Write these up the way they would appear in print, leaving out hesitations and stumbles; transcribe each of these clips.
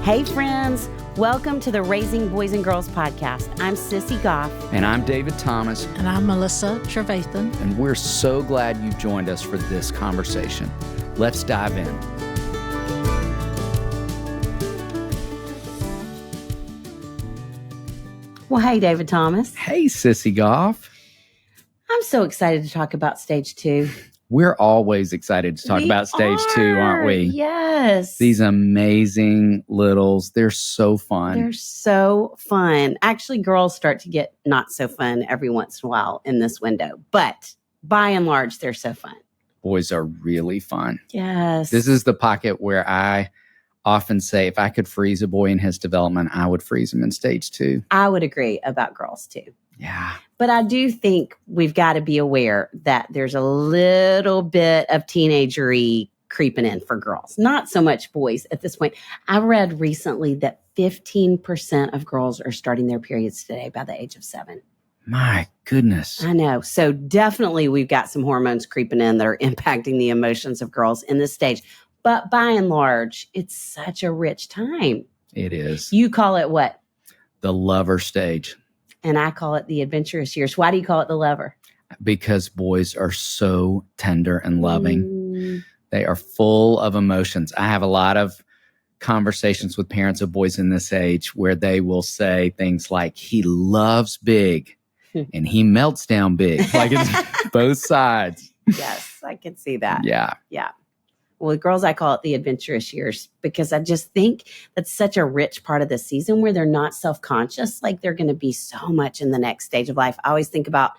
Hey friends, welcome to the Raising Boys and Girls podcast. I'm Sissy Goff. And I'm David Thomas. And I'm Melissa Trevathan. And we're so glad you've joined us for this conversation. Let's dive in. Well, hey, David Thomas. Hey, Sissy Goff. I'm so excited to talk about stage 2. We're always excited to talk about stage 2, aren't we? Yes. These amazing littles. They're so fun. They're so fun. Actually, girls start to get not so fun every once in a while in this window. But by and large, they're so fun. Boys are really fun. Yes. This is the pocket where I often say if I could freeze a boy in his development, I would freeze him in stage 2. I would agree about girls too. Yeah. But I do think we've got to be aware that there's a little bit of teenagery creeping in for girls, not so much boys at this point. I read recently that 15% of girls are starting their periods today by the age of 7. My goodness. I know. So definitely we've got some hormones creeping in that are impacting the emotions of girls in this stage. But by and large, it's such a rich time. It is. You call it what? The lover stage. And I call it the adventurous years. Why do you call it the lover? Because boys are so tender and loving. They are full of emotions. I have a lot of conversations with parents of boys in this age where they will say things like, he loves big and he melts down big. Like it's both sides. Yes, I can see that. Yeah. Yeah. Well, with girls, I call it the adventurous years because I just think that's such a rich part of the season where they're not self-conscious. Like they're going to be so much in the next stage of life. I always think about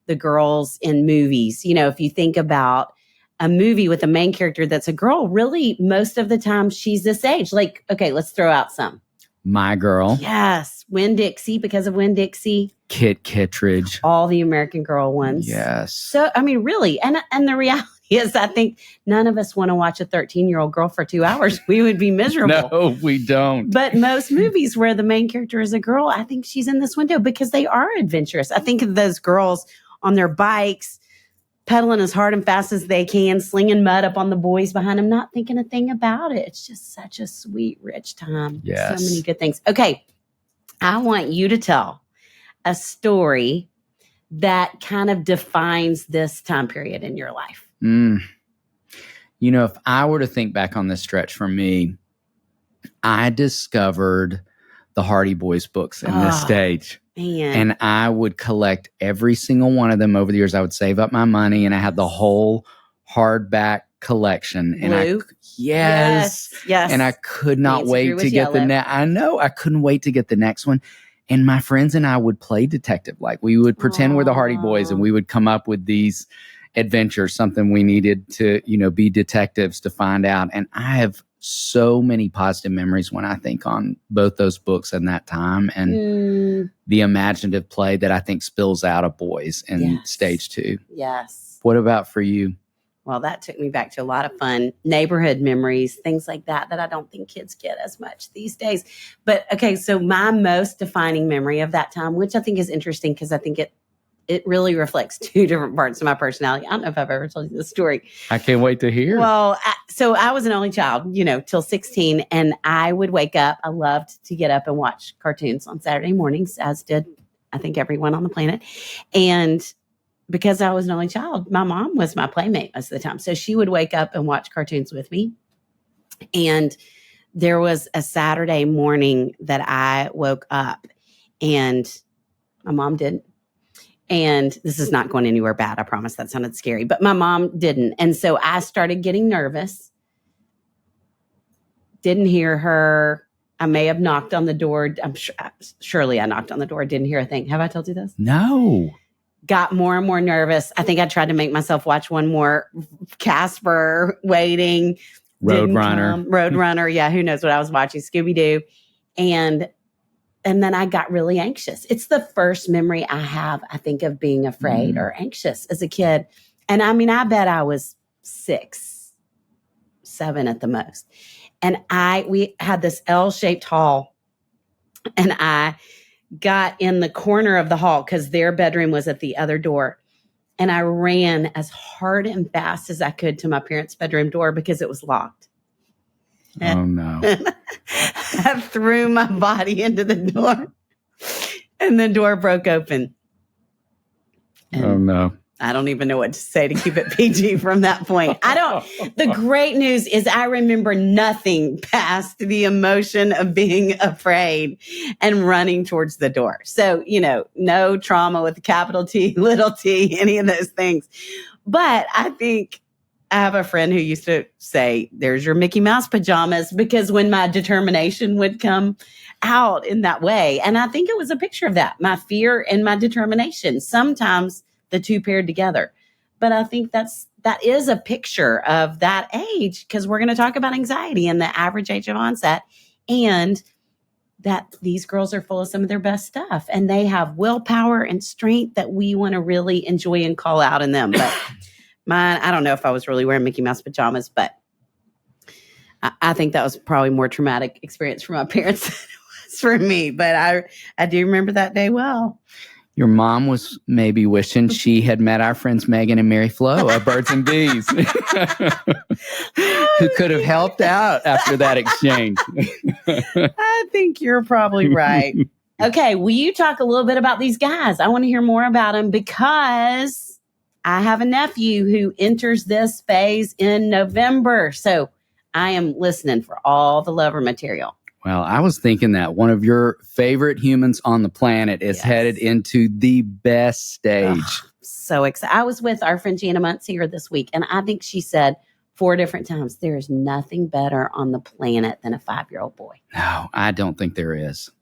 the girls in movies. You know, if you think about a movie with a main character that's a girl, really most of the time she's this age. Like, okay, let's throw out some. My Girl. Yes. Winn-Dixie, because of Winn-Dixie. Kit Kittredge. All the American Girl ones. Yes. So, I mean, really. And the reality is, I think none of us want to watch a 13-year-old girl for 2 hours. We would be miserable. No, we don't. But most movies where the main character is a girl, I think she's in this window because they are adventurous. I think of those girls on their bikes, pedaling as hard and fast as they can, slinging mud up on the boys behind them, not thinking a thing about it. It's just such a sweet, rich time. Yes. So many good things. Okay, I want you to tell a story that kind of defines this time period in your life. You know, if I were to think back on this stretch for me, I discovered the Hardy Boys books in this stage. Man. And I would collect every single one of them over the years. I would save up my money and I had the whole hardback collection. And yes. And I could not wait to get the next. I know I couldn't wait to get the next one. And my friends and I would play detective. Like we would pretend we're the Hardy Boys and we would come up with these adventures, something we needed to, you know, be detectives to find out. And I have so many positive memories when I think on both those books and that time and the imaginative play that I think spills out of boys in stage 2. Yes. What about for you? Well, that took me back to a lot of fun neighborhood memories, things like that I don't think kids get as much these days. But okay, so my most defining memory of that time, which I think is interesting because I think it really reflects 2 different parts of my personality. I don't know if I've ever told you this story. I can't wait to hear. Well, so I was an only child, you know, till 16. And I would wake up. I loved to get up and watch cartoons on Saturday mornings, as did, I think, everyone on the planet. And because I was an only child, my mom was my playmate most of the time. So she would wake up and watch cartoons with me. And there was a Saturday morning that I woke up and my mom didn't. And this is not going anywhere bad. I promise. That sounded scary, but my mom didn't. And so I started getting nervous. Didn't hear her. I may have knocked on the door. Surely I knocked on the door. Didn't hear a thing. Have I told you this? No. Got more and more nervous. I think I tried to make myself watch one more Casper, Waiting. Roadrunner. Yeah. Who knows what I was watching? Scooby-Doo. And then I got really anxious. It's the first memory I have, I think, of being afraid or anxious as a kid. And I mean, I bet I was 6, 7 at the most. And we had this L-shaped hall. And I got in the corner of the hall because their bedroom was at the other door. And I ran as hard and fast as I could to my parents' bedroom door because it was locked. Oh, no. I threw my body into the door and the door broke open. And oh, no. I don't even know what to say to keep it PG from that point. The great news is I remember nothing past the emotion of being afraid and running towards the door. So, no trauma with a capital T, little t, any of those things. But I think I have a friend who used to say, there's your Mickey Mouse pajamas, because when my determination would come out in that way, and I think it was a picture of that, my fear and my determination, sometimes the two paired together. But I think that is a picture of that age, because we're going to talk about anxiety and the average age of onset, and that these girls are full of some of their best stuff, and they have willpower and strength that we want to really enjoy and call out in them. But mine, I don't know if I was really wearing Mickey Mouse pajamas, but I think that was probably more traumatic experience for my parents than it was for me. But I do remember that day well. Your mom was maybe wishing she had met our friends Megan and Mary Flo of Birds and Bees, who could have helped out after that exchange. I think you're probably right. Okay, will you talk a little bit about these guys? I want to hear more about them, because I have a nephew who enters this phase in November. So I am listening for all the lover material. Well, I was thinking that one of your favorite humans on the planet is headed into the best stage. So excited. I was with our friend Jana Muntz here this week, and I think she said 4 different times, there is nothing better on the planet than a 5-year-old boy. No, I don't think there is.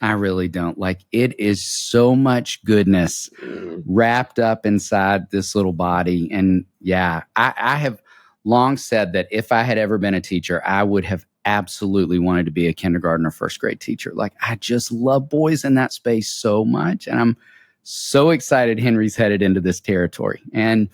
I really don't. Like, it is so much goodness wrapped up inside this little body. And yeah, I have long said that if I had ever been a teacher, I would have absolutely wanted to be a kindergarten or first grade teacher. Like, I just love boys in that space so much. And I'm so excited Henry's headed into this territory. And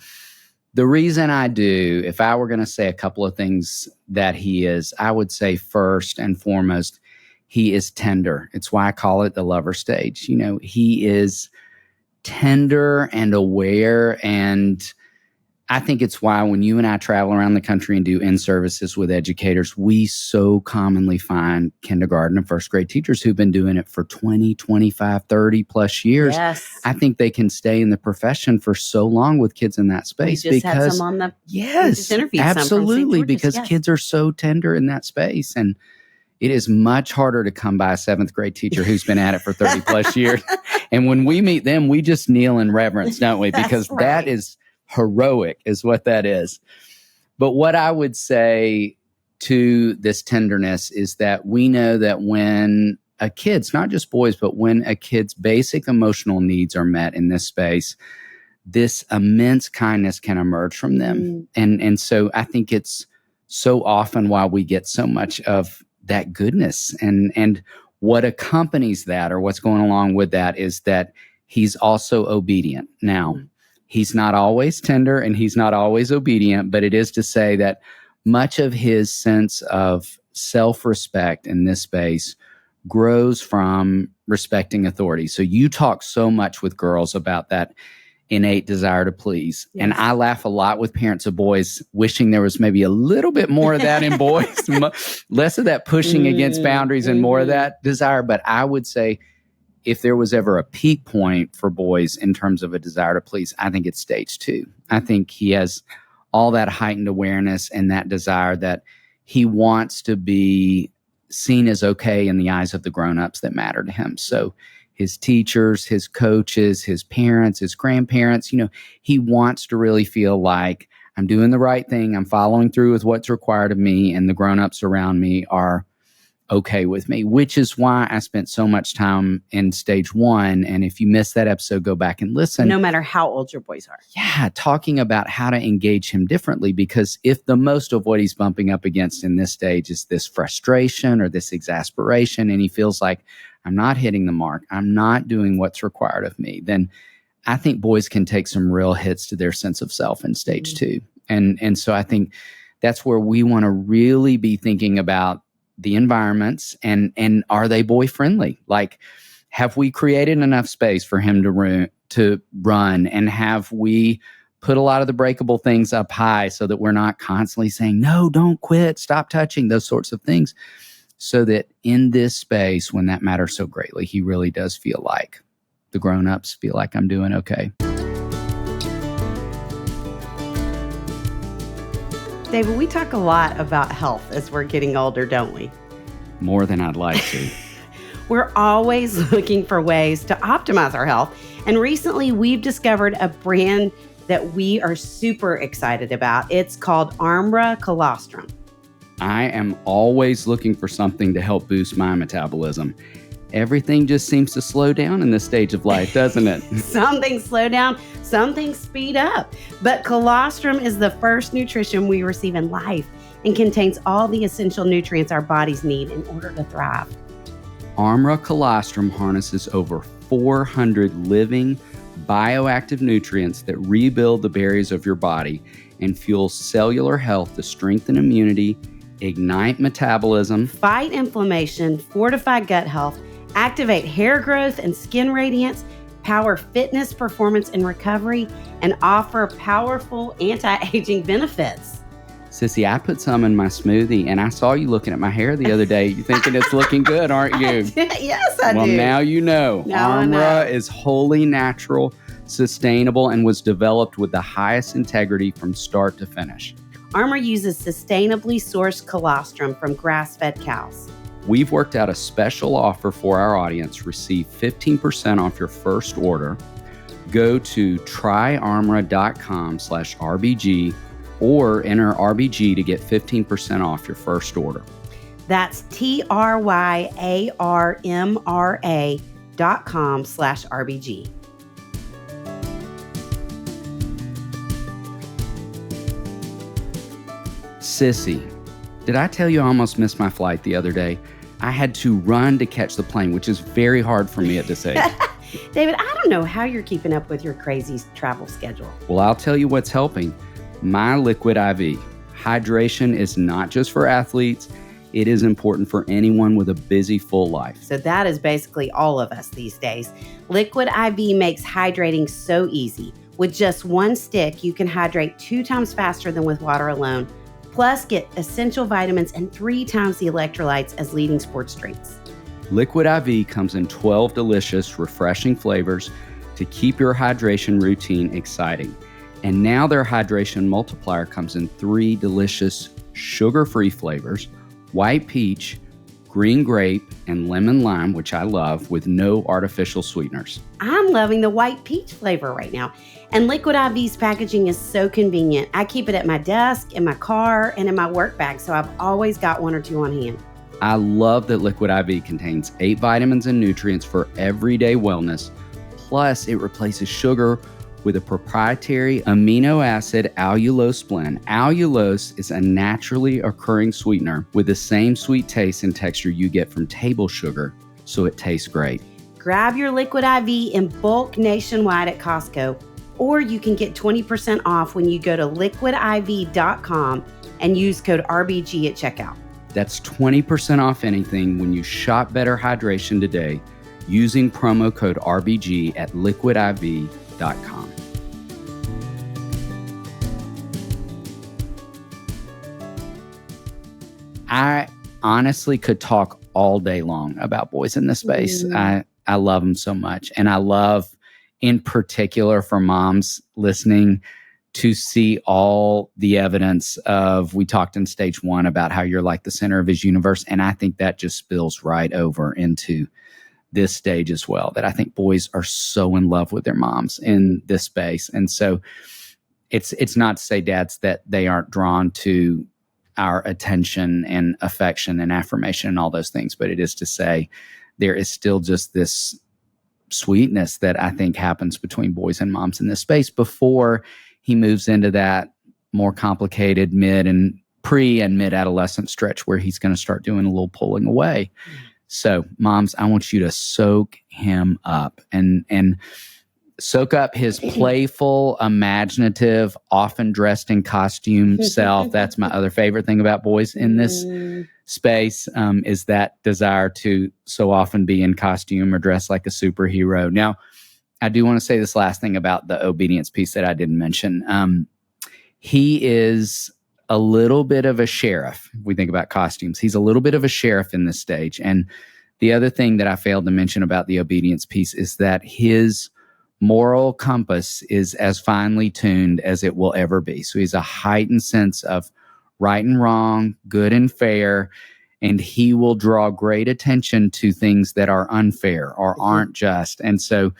the reason I do, if I were going to say a couple of things that he is, I would say first and foremost, he is tender. It's why I call it the lover stage. He is tender and aware. And I think it's why when you and I travel around the country and do in-services with educators, we so commonly find kindergarten and first grade teachers who've been doing it for 20, 25, 30 plus years. Yes. I think they can stay in the profession for so long with kids in that space. We just had some on the absolutely, because kids are so tender in that space. And it is much harder to come by a 7th grade teacher who's been at it for 30 plus years. And when we meet them, we just kneel in reverence, don't we? Because that is heroic, is what that is. But what I would say to this tenderness is that we know that when a kid's, not just boys, but when a kid's basic emotional needs are met in this space, this immense kindness can emerge from them. And so I think it's so often why we get so much of that goodness. And what accompanies that, or what's going along with that, is that he's also obedient. Now, he's not always tender and he's not always obedient, but it is to say that much of his sense of self-respect in this space grows from respecting authority. So you talk so much with girls about that innate desire to please. Yes. And I laugh a lot with parents of boys wishing there was maybe a little bit more of that in boys, less of that pushing against boundaries and more of that desire. But I would say, if there was ever a peak point for boys in terms of a desire to please, I think it's stage 2. I think he has all that heightened awareness and that desire that he wants to be seen as okay in the eyes of the grown-ups that matter to him. So his teachers, his coaches, his parents, his grandparents, he wants to really feel like I'm doing the right thing. I'm following through with what's required of me, and the grown-ups around me are okay with me, which is why I spent so much time in stage 1. And if you missed that episode, go back and listen. No matter how old your boys are. Yeah, talking about how to engage him differently, because if the most of what he's bumping up against in this stage is this frustration or this exasperation, and he feels like I'm not hitting the mark, I'm not doing what's required of me, then I think boys can take some real hits to their sense of self in stage 2. And so I think that's where we want to really be thinking about the environments and are they boy friendly? Like, have we created enough space for him to run, and have we put a lot of the breakable things up high so that we're not constantly saying, no, don't quit, stop touching, those sorts of things. So that in this space, when that matters so greatly, he really does feel like the grown-ups feel like I'm doing okay. David, we talk a lot about health as we're getting older, don't we? More than I'd like to. We're always looking for ways to optimize our health. And recently, we've discovered a brand that we are super excited about. It's called Armra Colostrum. I am always looking for something to help boost my metabolism. Everything just seems to slow down in this stage of life, doesn't it? Some things slow down, some things speed up. But colostrum is the first nutrition we receive in life and contains all the essential nutrients our bodies need in order to thrive. Armra Colostrum harnesses over 400 living bioactive nutrients that rebuild the barriers of your body and fuel cellular health to strengthen immunity, ignite metabolism, fight inflammation, fortify gut health, activate hair growth and skin radiance, power fitness, performance, and recovery, and offer powerful anti-aging benefits. Sissy, I put some in my smoothie, and I saw you looking at my hair the other day. You thinking it's looking good, aren't you? Yes, I do. Well, now you know. Armra is wholly natural, sustainable, and was developed with the highest integrity from start to finish. Armra uses sustainably sourced colostrum from grass-fed cows. We've worked out a special offer for our audience. Receive 15% off your first order. Go to tryarmra.com/RBG or enter RBG to get 15% off your first order. That's tryarmra.com/RBG. Sissy, did I tell you I almost missed my flight the other day? I had to run to catch the plane, which is very hard for me at this age. David, I don't know how you're keeping up with your crazy travel schedule. Well, I'll tell you what's helping. My Liquid IV. Hydration is not just for athletes. It is important for anyone with a busy, full life. So that is basically all of us these days. Liquid IV makes hydrating so easy. With just one stick, you can hydrate 2 times faster than with water alone. Plus, get essential vitamins and 3 times the electrolytes as leading sports drinks. Liquid IV comes in 12 delicious, refreshing flavors to keep your hydration routine exciting. And now their hydration multiplier comes in 3 delicious, sugar-free flavors: white peach, green grape, and lemon lime, which I love, with no artificial sweeteners. I'm loving the white peach flavor right now. And Liquid IV's packaging is so convenient. I keep it at my desk, in my car, and in my work bag, so I've always got 1 or 2 on hand. I love that Liquid IV contains 8 vitamins and nutrients for everyday wellness. Plus, it replaces sugar with a proprietary amino acid allulose blend. Allulose is a naturally occurring sweetener with the same sweet taste and texture you get from table sugar, so it tastes great. Grab your Liquid IV in bulk nationwide at Costco, or you can get 20% off when you go to liquidiv.com and use code RBG at checkout. That's 20% off anything when you shop Better Hydration today using promo code RBG at liquidiv.com. I honestly could talk all day long about boys in this space. I love them so much. And I love, in particular, for moms listening, to see all the evidence of, we talked in stage 1 about how you're like the center of his universe. And I think that just spills right over into this stage as well, that I think boys are so in love with their moms in this space. And so it's not to say, dads, that they aren't drawn to our attention and affection and affirmation and all those things, but it is to say there is still just this sweetness that I think happens between boys and moms in this space before he moves into that more complicated mid and mid-adolescent stretch where he's going to start doing a little pulling away. So moms, I want you to soak him up and soak up his playful, imaginative, often dressed in costume self. That's my other favorite thing about boys in this space, is that desire to so often be in costume or dress like a superhero. Now, I do want to say this last thing about the obedience piece that I didn't mention. He is a little bit of a sheriff. If we think about costumes, he's a little bit of a sheriff in this stage. And the other thing that I failed to mention about the obedience piece is that his moral compass is as finely tuned as it will ever be. So he's a heightened sense of right and wrong, good and fair, and he will draw great attention to things that are unfair or aren't just. And so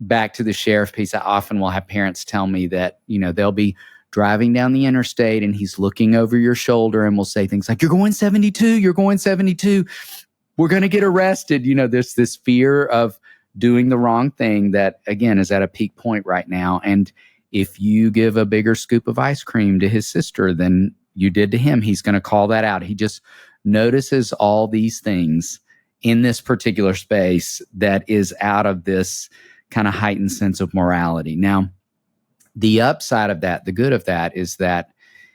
back to the sheriff piece, I often will have parents tell me that, they'll be driving down the interstate and he's looking over your shoulder and will say things like, you're going 72, we're going to get arrested. There's this fear of doing the wrong thing that, again, is at a peak point right now. And if you give a bigger scoop of ice cream to his sister than you did to him, he's going to call that out. He just notices all these things in this particular space that is out of this kind of heightened sense of morality. Now, the upside of that, the good of that, is that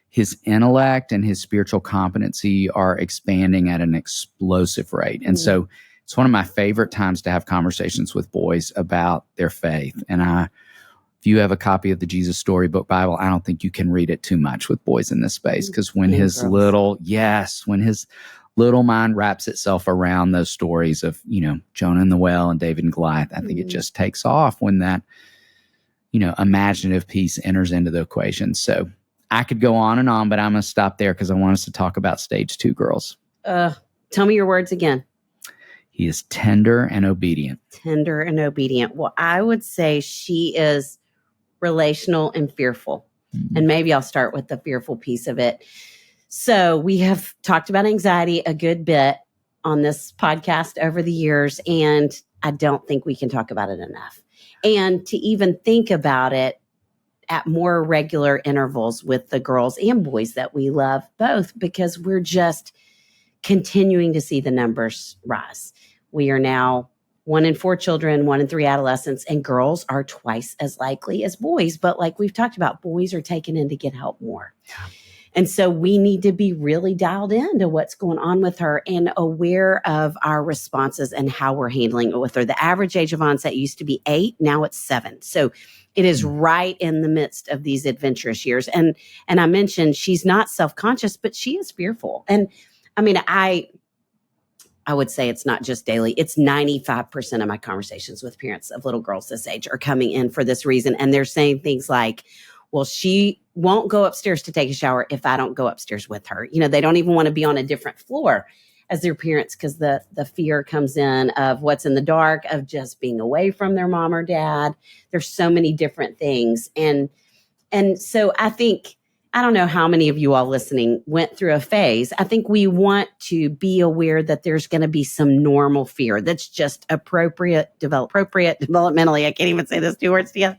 his intellect and his spiritual competency are expanding at an explosive rate. And so it's one of my favorite times to have conversations with boys about their faith. And if you have a copy of the Jesus Storybook Bible, I don't think you can read it too much with boys in this space, because when his little mind wraps itself around those stories of, Jonah and the whale and David and Goliath, I think it just takes off when that, imaginative piece enters into the equation. So I could go on and on, but I'm going to stop there because I want us to talk about stage 2 girls. Tell me your words again. He is tender and obedient. Tender and obedient. Well, I would say she is relational and fearful. And maybe I'll start with the fearful piece of it. So we have talked about anxiety a good bit on this podcast over the years, and I don't think we can talk about it enough. And to even think about it at more regular intervals with the girls and boys that we love both, because we're just continuing to see the numbers rise. We are now 1 in 4 children, 1 in 3 adolescents, and girls are twice as likely as boys. But like we've talked about, boys are taken in to get help more. Yeah. And so we need to be really dialed into what's going on with her and aware of our responses and how we're handling it with her. The average age of onset used to be 8, now it's 7. So it is right in the midst of these adventurous years. And I mentioned she's not self-conscious, but she is fearful. And I mean, I would say it's not just daily. It's 95% of my conversations with parents of little girls this age are coming in for this reason. And they're saying things like, well, she won't go upstairs to take a shower if I don't go upstairs with her. They don't even want to be on a different floor as their parents because the fear comes in of what's in the dark, of just being away from their mom or dad. There's so many different things. And so I think, I don't know how many of you all listening went through a phase. I think we want to be aware that there's going to be some normal fear that's just appropriate developmentally. I can't even say those 2 words together.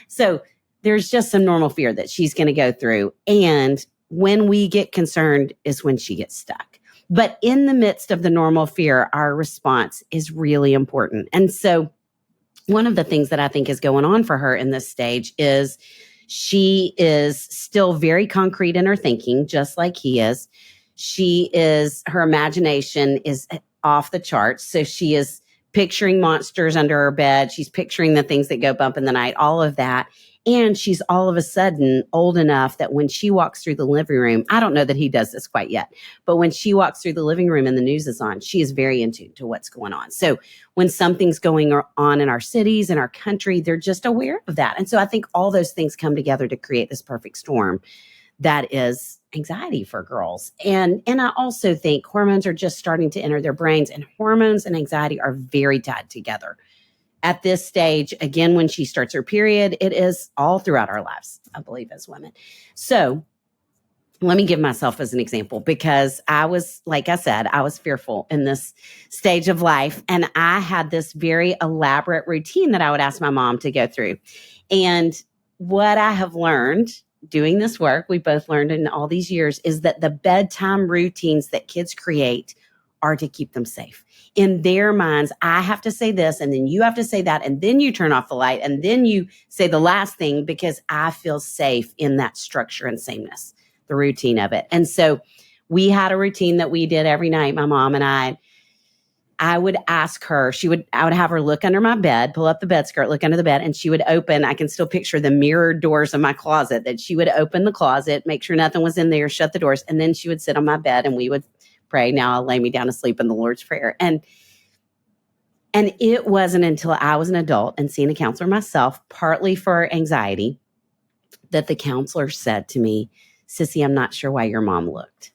So there's just some normal fear that she's going to go through. And when we get concerned is when she gets stuck. But in the midst of the normal fear, our response is really important. And so one of the things that I think is going on for her in this stage is she is still very concrete in her thinking, just like he is. Her imagination is off the charts. So she is picturing monsters under her bed. She's picturing the things that go bump in the night, all of that. And she's all of a sudden old enough that when she walks through the living room, I don't know that he does this quite yet, but when she walks through the living room and the news is on, she is very in tune to what's going on. So when something's going on in our cities, in our country, they're just aware of that. And so I think all those things come together to create this perfect storm that is anxiety for girls. And I also think hormones are just starting to enter their brains, and hormones and anxiety are very tied together. At this stage, again, when she starts her period, it is all throughout our lives, I believe, as women. So let me give myself as an example, because I was, like I said, I was fearful in this stage of life. And I had this very elaborate routine that I would ask my mom to go through. And what I have learned doing this work, we both learned in all these years, is that the bedtime routines that kids create are to keep them safe. In their minds, I have to say this, and then you have to say that, and then you turn off the light, and then you say the last thing, because I feel safe in that structure and sameness, the routine of it. And so we had a routine that we did every night, my mom and I I would ask her, I would have her look under my bed, pull up the bed skirt, look under the bed, and she would open, I can still picture the mirrored doors of my closet, that she would open the closet, make sure nothing was in there, shut the doors, and then she would sit on my bed and we would pray. Now I'll lay me down to sleep in the Lord's Prayer. And it wasn't until I was an adult and seeing a counselor myself, partly for anxiety, that the counselor said to me, Sissy, I'm not sure why your mom looked.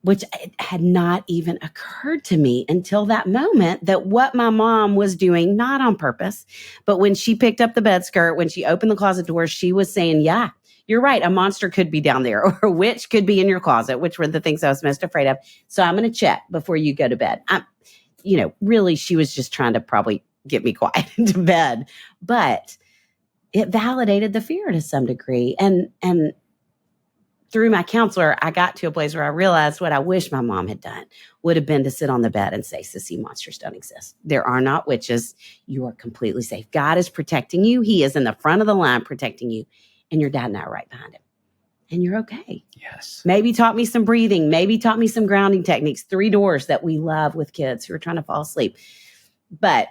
Which it had not even occurred to me until that moment, that what my mom was doing, not on purpose, but when she picked up the bed skirt, when she opened the closet door, she was saying, yeah, you're right. A monster could be down there, or a witch could be in your closet, which were the things I was most afraid of. So I'm going to check before you go to bed. Really, she was just trying to probably get me quiet into bed, but it validated the fear to some degree. And through my counselor, I got to a place where I realized what I wish my mom had done would have been to sit on the bed and say, Sissy, monsters don't exist. There are not witches. You are completely safe. God is protecting you. He is in the front of the line protecting you. And your dad and I are right behind him. And you're okay. Yes. Maybe taught me some breathing. Maybe taught me some grounding techniques. 3 doors that we love with kids who are trying to fall asleep. But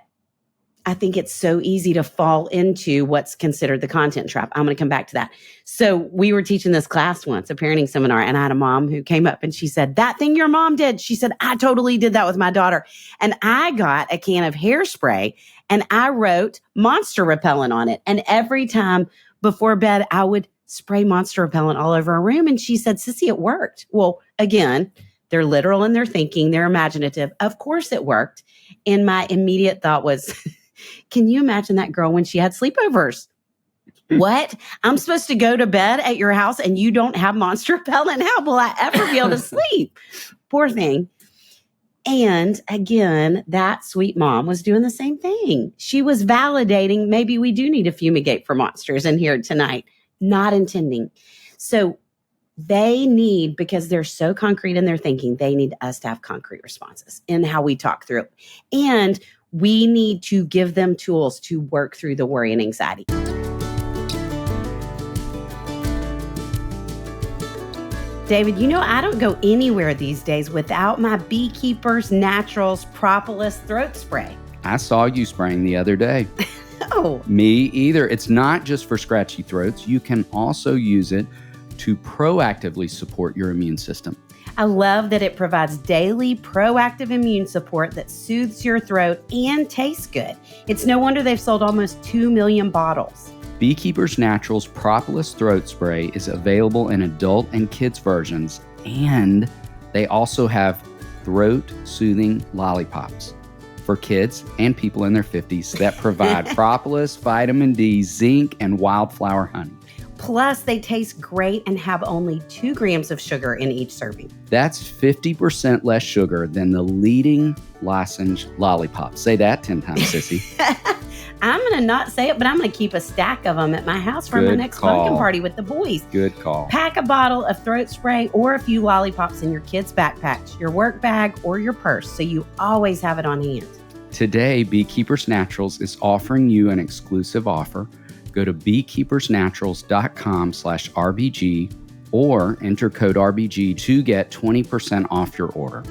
I think it's so easy to fall into what's considered the content trap. I'm going to come back to that. So we were teaching this class once, a parenting seminar, and I had a mom who came up and she said, that thing your mom did. She said, I totally did that with my daughter. And I got a can of hairspray and I wrote monster repellent on it. And every time before bed, I would spray monster repellent all over our room. And she said, Sissy, it worked. Well, again, they're literal in their thinking. They're imaginative. Of course it worked. And my immediate thought was, can you imagine that girl when she had sleepovers? What? I'm supposed to go to bed at your house and you don't have monster repellent? How will I ever be able to sleep? Poor thing. And again, that sweet mom was doing the same thing. She was validating, maybe we do need to fumigate for monsters in here tonight, not intending. So they need, because they're so concrete in their thinking, they need us to have concrete responses in how we talk through it. And we need to give them tools to work through the worry and anxiety. David, I don't go anywhere these days without my Beekeepers Naturals Propolis throat spray. I saw you spraying the other day. Oh. Me either. It's not just for scratchy throats. You can also use it to proactively support your immune system. I love that it provides daily proactive immune support that soothes your throat and tastes good. It's no wonder they've sold almost 2 million bottles. Beekeepers Naturals Propolis Throat Spray is available in adult and kids versions, and they also have throat-soothing lollipops for kids and people in their 50s that provide propolis, vitamin D, zinc, and wildflower honey. Plus, they taste great and have only 2 grams of sugar in each serving. That's 50% less sugar than the leading licensed lollipop. Say that 10 times, Sissy. I'm going to not say it, but I'm going to keep a stack of them at my house for my next pumpkin party with the boys. Good call. Pack a bottle of throat spray or a few lollipops in your kids' backpacks, your work bag, or your purse, so you always have it on hand. Today, Beekeepers Naturals is offering you an exclusive offer. Go to beekeepersnaturals.com/RBG or enter code RBG to get 20% off your order.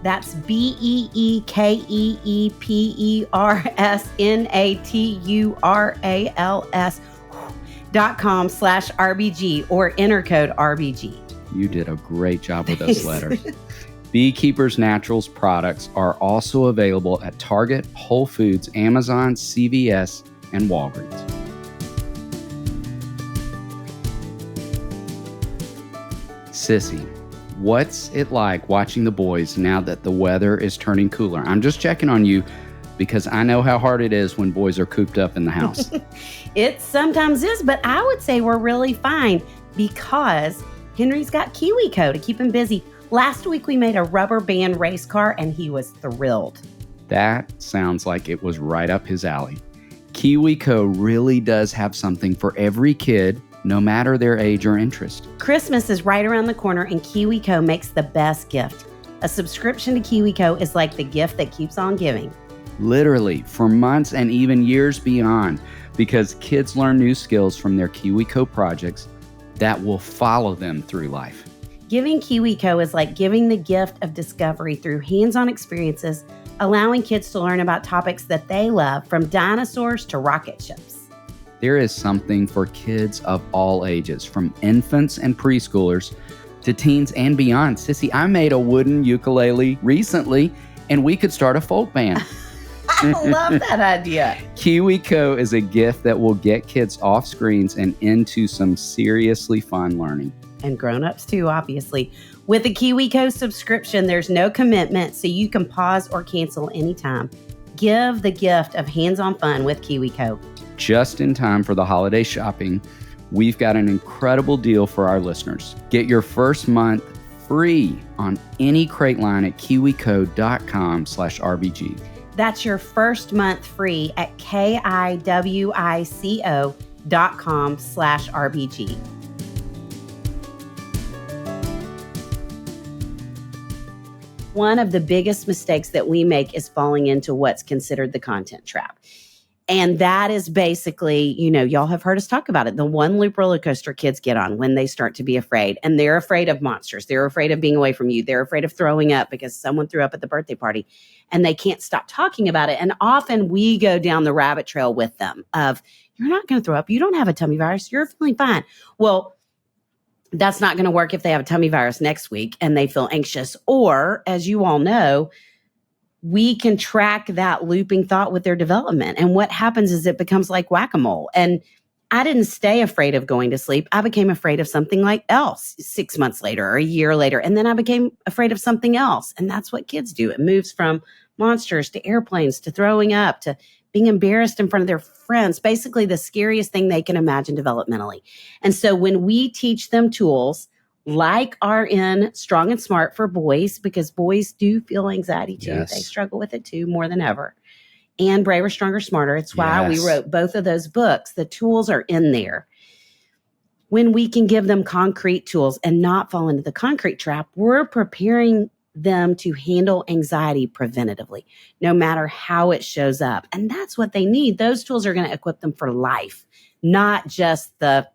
That's beekeepersnaturals.com/RBG or enter code RBG. You did a great job with those letters. Beekeepers Naturals products are also available at Target, Whole Foods, Amazon, CVS, and Walgreens. Sissy, what's it like watching the boys now that the weather is turning cooler? I'm just checking on you because I know how hard it is when boys are cooped up in the house. It sometimes is, but I would say we're really fine because Henry's got KiwiCo to keep him busy. Last week we made a rubber band race car and he was thrilled. That sounds like it was right up his alley. KiwiCo really does have something for every kid, no matter their age or interest. Christmas is right around the corner and KiwiCo makes the best gift. A subscription to KiwiCo is like the gift that keeps on giving. Literally, for months and even years beyond, because kids learn new skills from their KiwiCo projects that will follow them through life. Giving KiwiCo is like giving the gift of discovery through hands-on experiences, allowing kids to learn about topics that they love, from dinosaurs to rocket ships. There is something for kids of all ages, from infants and preschoolers to teens and beyond. Sissy, I made a wooden ukulele recently, and we could start a folk band. I love that idea. KiwiCo is a gift that will get kids off screens and into some seriously fun learning. And grown-ups too, obviously. With a KiwiCo subscription, there's no commitment, so you can pause or cancel anytime. Give the gift of hands-on fun with KiwiCo. Just in time for the holiday shopping, we've got an incredible deal for our listeners. Get your first month free on any crate line at kiwico.com/RBG. That's your first month free at kiwico.com/RBG. One of the biggest mistakes that we make is falling into what's considered the content trap. And that is basically, y'all have heard us talk about it, the one loop roller coaster kids get on when they start to be afraid. And they're afraid of monsters. They're afraid of being away from you. They're afraid of throwing up because someone threw up at the birthday party. And they can't stop talking about it. And often we go down the rabbit trail with them of, you're not going to throw up. You don't have a tummy virus. You're feeling fine. Well, that's not going to work if they have a tummy virus next week and they feel anxious. Or, as you all know, we can track that looping thought with their development. And what happens is it becomes like whack-a-mole. And I didn't stay afraid of going to sleep. I became afraid of something like else 6 months later or a year later. And then I became afraid of something else. And that's what kids do. It moves from monsters to airplanes to throwing up to being embarrassed in front of their friends, basically the scariest thing they can imagine developmentally. And so when we teach them tools like RN Strong and Smart for boys, because boys do feel anxiety too. Yes. They struggle with it too more than ever. And Braver, Stronger, Smarter. It's why we wrote both of those books. The tools are in there. When we can give them concrete tools and not fall into the concrete trap, we're preparing them to handle anxiety preventatively, no matter how it shows up. And that's what they need. Those tools are going to equip them for life, not just the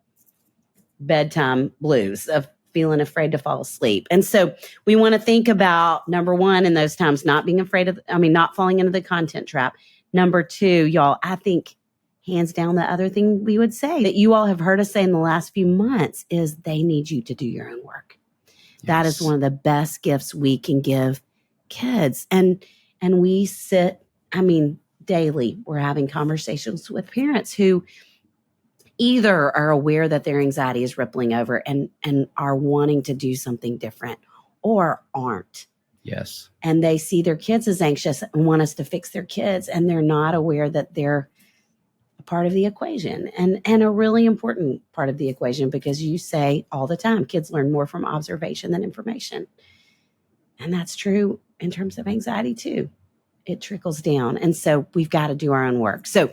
bedtime blues of feeling afraid to fall asleep. And so we want to think about, number one, in those times, not falling into the content trap. Number two, y'all, I think hands down, the other thing we would say that you all have heard us say in the last few months is they need you to do your own work. That is one of the best gifts we can give kids. And we sit, daily, we're having conversations with parents who either are aware that their anxiety is rippling over and are wanting to do something different, or aren't. Yes. And they see their kids as anxious and want us to fix their kids, and they're not aware that they're a part of the equation and a really important part of the equation, because you say all the time, kids learn more from observation than information. And that's true in terms of anxiety too. It trickles down. And so we've got to do our own work. So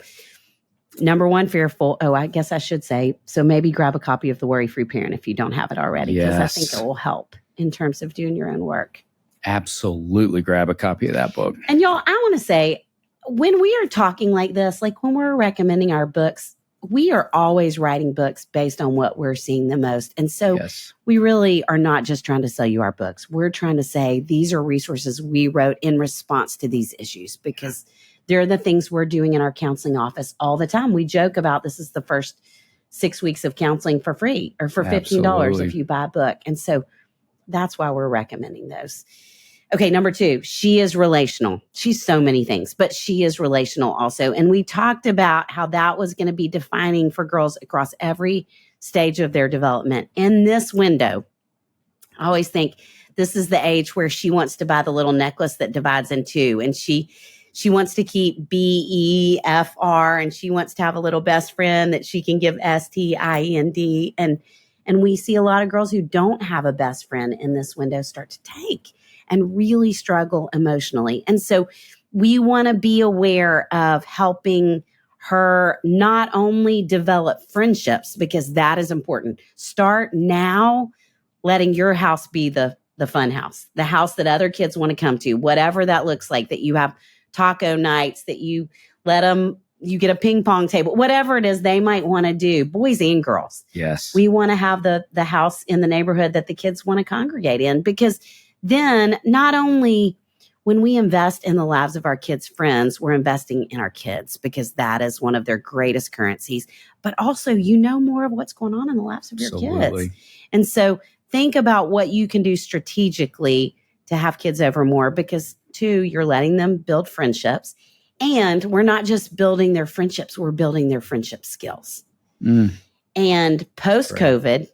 number one, fearful. Oh, I guess I should say, so maybe grab a copy of The Worry-Free Parent if you don't have it already, because I think it will help in terms of doing your own work. Absolutely grab a copy of that book. And y'all, I want to say, when we are talking like this, like when we're recommending our books, we are always writing books based on what we're seeing the most. And so we really are not just trying to sell you our books. We're trying to say these are resources we wrote in response to these issues, because they're the things we're doing in our counseling office all the time. We joke about this is the first 6 weeks of counseling for free, or for $15 if you buy a book. And so that's why we're recommending those. Okay, number two, she is relational. She's so many things, but she is relational also. And we talked about how that was going to be defining for girls across every stage of their development. In this window, I always think this is the age where she wants to buy the little necklace that divides in two. And she wants to keep BEFR, and she wants to have a little best friend that she can give STIND. And we see a lot of girls who don't have a best friend in this window start to tank and really struggle emotionally. And so we want to be aware of helping her not only develop friendships, because that is important. Start now letting your house be the fun house, the house that other kids want to come to, whatever that looks like, that you have taco nights, that you let them, you get a ping pong table, whatever it is they might want to do, boys and girls. Yes. We want to have the house in the neighborhood that the kids want to congregate in, because then not only when we invest in the lives of our kids' friends, we're investing in our kids, because that is one of their greatest currencies, but also you know more of what's going on in the lives of your kids. And so think about what you can do strategically to have kids over more, because two, you're letting them build friendships. And we're not just building their friendships, we're building their friendship skills. And post-COVID,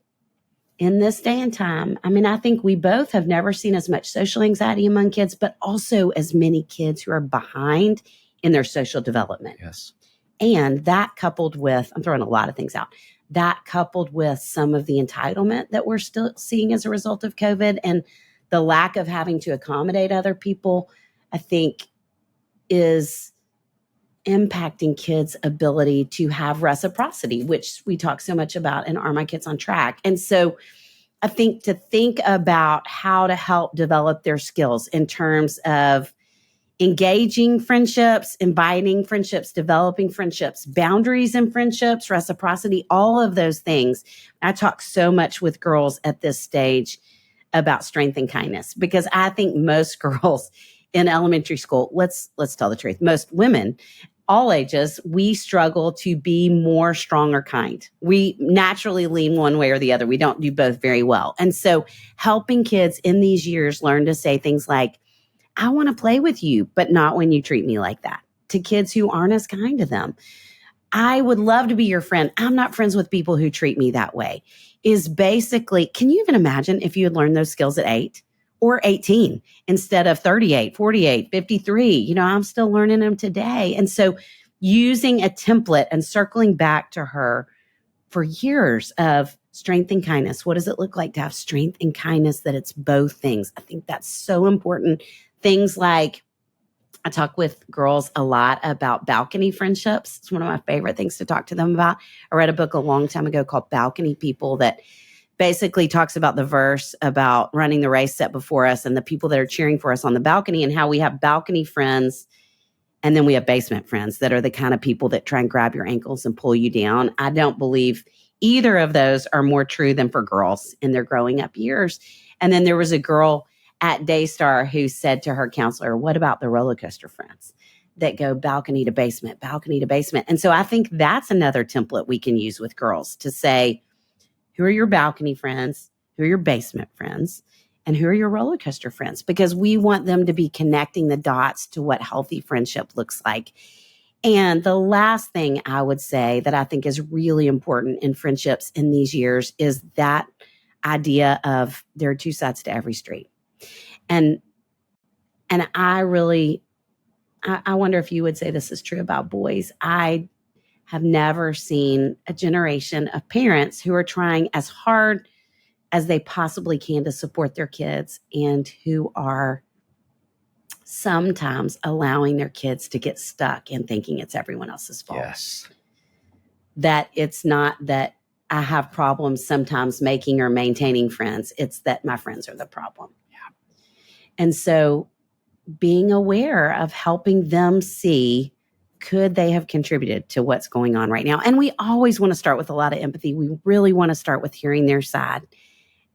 in this day and time, I mean, I think we both have never seen as much social anxiety among kids, but also as many kids who are behind in their social development. Yes. And that coupled with, I'm throwing a lot of things out, that coupled with some of the entitlement that we're still seeing as a result of COVID and the lack of having to accommodate other people, I think is impacting kids' ability to have reciprocity, which we talk so much about in Are My Kids on Track? And so I think to think about how to help develop their skills in terms of engaging friendships, inviting friendships, developing friendships, boundaries in friendships, reciprocity, all of those things. I talk so much with girls at this stage about strength and kindness, because I think most girls in elementary school, let's tell the truth, most women, all ages, we struggle to be more strong or kind. We naturally lean one way or the other. We don't do both very well. And so helping kids in these years learn to say things like, I want to play with you, but not when you treat me like that, to kids who aren't as kind to them. I would love to be your friend. I'm not friends with people who treat me that way, is basically, can you even imagine if you had learned those skills at 8 or 18 instead of 38, 48, 53? You know, I'm still learning them today. And so using a template and circling back to her for years of strength and kindness. What does it look like to have strength and kindness, that it's both things? I think that's so important. Things like, I talk with girls a lot about balcony friendships. It's one of my favorite things to talk to them about. I read a book a long time ago called Balcony People that basically talks about the verse about running the race set before us and the people that are cheering for us on the balcony, and how we have balcony friends and then we have basement friends that are the kind of people that try and grab your ankles and pull you down. I don't believe either of those are more true than for girls in their growing up years. And then there was a girl at Daystar who said to her counselor, what about the roller coaster friends that go balcony to basement, balcony to basement? And so I think that's another template we can use with girls to say, who are your balcony friends? Who are your basement friends? And who are your roller coaster friends? Because we want them to be connecting the dots to what healthy friendship looks like. And the last thing I would say that I think is really important in friendships in these years is that idea of there are two sides to every street. And I wonder if you would say this is true about boys. I have never seen a generation of parents who are trying as hard as they possibly can to support their kids, and who are sometimes allowing their kids to get stuck in thinking it's everyone else's fault. Yes. That it's not that I have problems sometimes making or maintaining friends. It's that my friends are the problem. Yeah. And so being aware of helping them see, could they have contributed to what's going on right now? And we always want to start with a lot of empathy. We really want to start with hearing their side.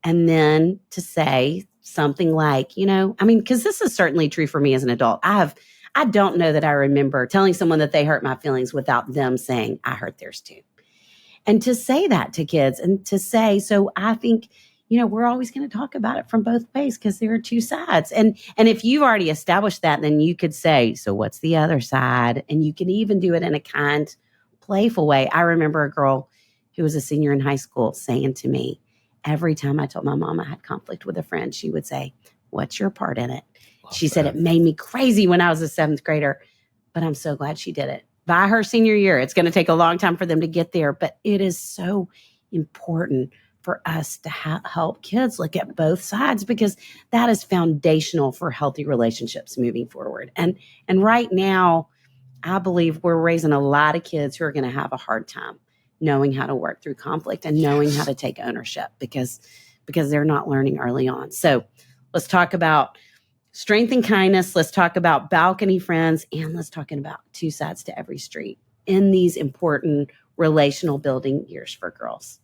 And then to say something like, because this is certainly true for me as an adult. I don't know that I remember telling someone that they hurt my feelings without them saying, I hurt theirs too. And to say that to kids and to say, so I think, we're always going to talk about it from both ways because there are two sides. And if you've already established that, then you could say, so what's the other side? And you can even do it in a kind, playful way. I remember a girl who was a senior in high school saying to me, every time I told my mom I had conflict with a friend, she would say, what's your part in it? She said, it made me crazy when I was a 7th grader, but I'm so glad she did it. By her senior year, it's going to take a long time for them to get there, but it is so important for us to help kids look at both sides, because that is foundational for healthy relationships moving forward. And right now, I believe we're raising a lot of kids who are going to have a hard time knowing how to work through conflict and knowing how to take ownership because they're not learning early on. So let's talk about strength and kindness. Let's talk about balcony friends, and let's talk about two sides to every street. in these important relational building years for girls.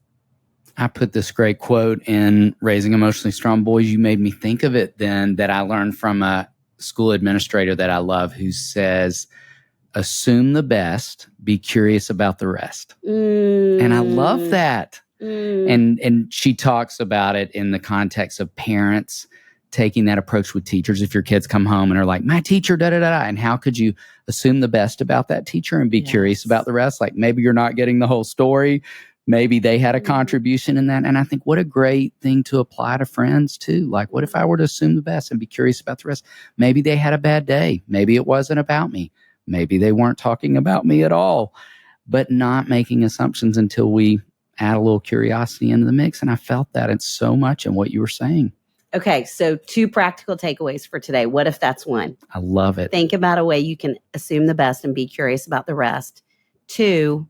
I put this great quote in Raising Emotionally Strong Boys. You made me think of it then, that I learned from a school administrator that I love, who says, assume the best, be curious about the rest. And I love that. And she talks about it in the context of parents taking that approach with teachers. If your kids come home and are like, my teacher, da-da-da-da, and how could you assume the best about that teacher and be curious about the rest? Like, maybe you're not getting the whole story. Maybe they had a contribution in that. And I think what a great thing to apply to friends too. Like, what if I were to assume the best and be curious about the rest? Maybe they had a bad day. Maybe it wasn't about me. Maybe they weren't talking about me at all, but not making assumptions until we add a little curiosity into the mix. And I felt that in so much in what you were saying. Okay, so 2 practical takeaways for today. What if that's one? I love it. Think about a way you can assume the best and be curious about the rest. 2,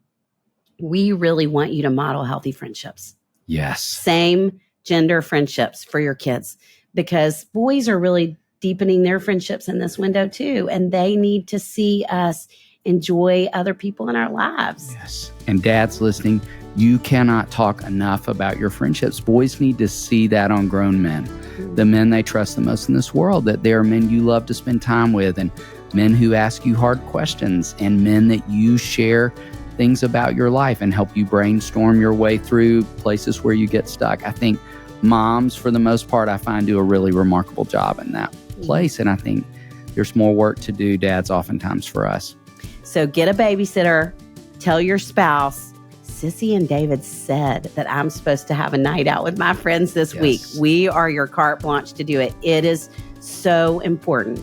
we really want you to model healthy friendships. Yes. Same gender friendships for your kids, because boys are really deepening their friendships in this window too. And they need to see us enjoy other people in our lives. Yes. And dads listening, you cannot talk enough about your friendships. Boys need to see that on grown men, the men they trust the most in this world, that they are men you love to spend time with, and men who ask you hard questions, and men that you share things about your life and help you brainstorm your way through places where you get stuck. I think moms, for the most part, I find do a really remarkable job in that place. And I think there's more work to do, dads, oftentimes for us. So get a babysitter, tell your spouse, Sissy and David said that I'm supposed to have a night out with my friends this week. We are your carte blanche to do it. It is so important.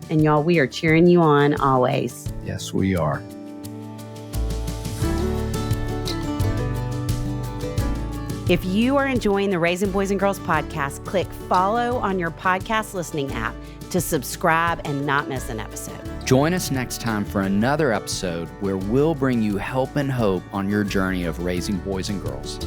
And y'all, we are cheering you on always. Yes, we are. If you are enjoying the Raising Boys and Girls podcast, click follow on your podcast listening app to subscribe and not miss an episode. Join us next time for another episode where we'll bring you help and hope on your journey of raising boys and girls.